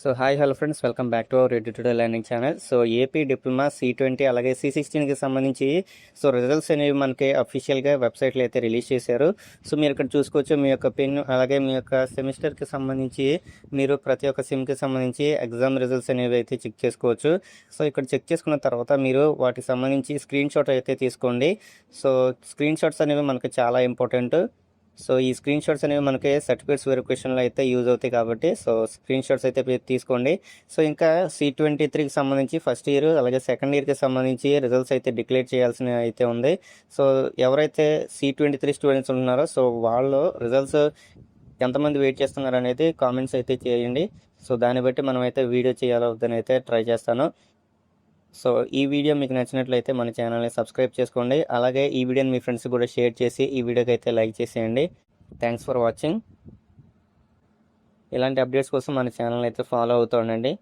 So hi hello friends, welcome back to our edutorial learning channel. So AP diploma C20 అలాగే C16కి సంబంధించి results అనేవి మనకి అఫీషియల్గా వెబ్సైట్లో అయితే రిలీజ్ చేశారు. సో మీరు ఇక్కడ చూసుకోవచ్చు, మీ యొక్క పెన్ అలాగే మీ యొక్క సెమిస్టర్కి సంబంధించి మీరు ప్రతి ఒక్క సిమ్కి సంబంధించి ఎగ్జామ్ రిజల్ట్స్ అనేవి అయితే చెక్ చేసుకోవచ్చు. సో ఇక్కడ చెక్ చేసుకున్న తర్వాత మీరు వాటికి సంబంధించి స్క్రీన్ షాట్ అయితే తీసుకోండి. సో స్క్రీన్ షాట్స్ అనేవి మనకి చాలా ఇంపార్టెంట్. సో ఈ స్క్రీన్ షాట్స్ అనేవి మనకి సర్టిఫికేట్స్ వెరిఫికేషన్లో అయితే యూజ్ అవుతాయి కాబట్టి స్క్రీన్ షాట్స్ అయితే తీసుకోండి. సో ఇంకా C23కి సంబంధించి ఫస్ట్ ఇయర్ అలాగే సెకండ్ ఇయర్కి సంబంధించి రిజల్ట్స్ అయితే డిక్లేర్ చేయాల్సిన అయితే ఉంది. సో ఎవరైతే C23 స్టూడెంట్స్ ఉన్నారో వాళ్ళు రిజల్ట్స్ ఎంతమంది వెయిట్ చేస్తున్నారు అనేది కామెంట్స్ అయితే చేయండి. సో దాన్ని బట్టి మనం అయితే వీడియో చేయాలని అయితే ట్రై చేస్తాను. సో ఈ వీడియో మీకు నచ్చినట్లయితే మన ఛానల్ని సబ్స్క్రైబ్ చేసుకోండి. అలాగే ఈ వీడియోని మీ ఫ్రెండ్స్కి కూడా షేర్ చేసి ఈ వీడియోకి అయితే లైక్ చేసేయండి. Thanks for watching. ఇలాంటి అప్డేట్స్ కోసం మన ఛానల్ అయితే ఫాలో అవుతూ ఉండండి.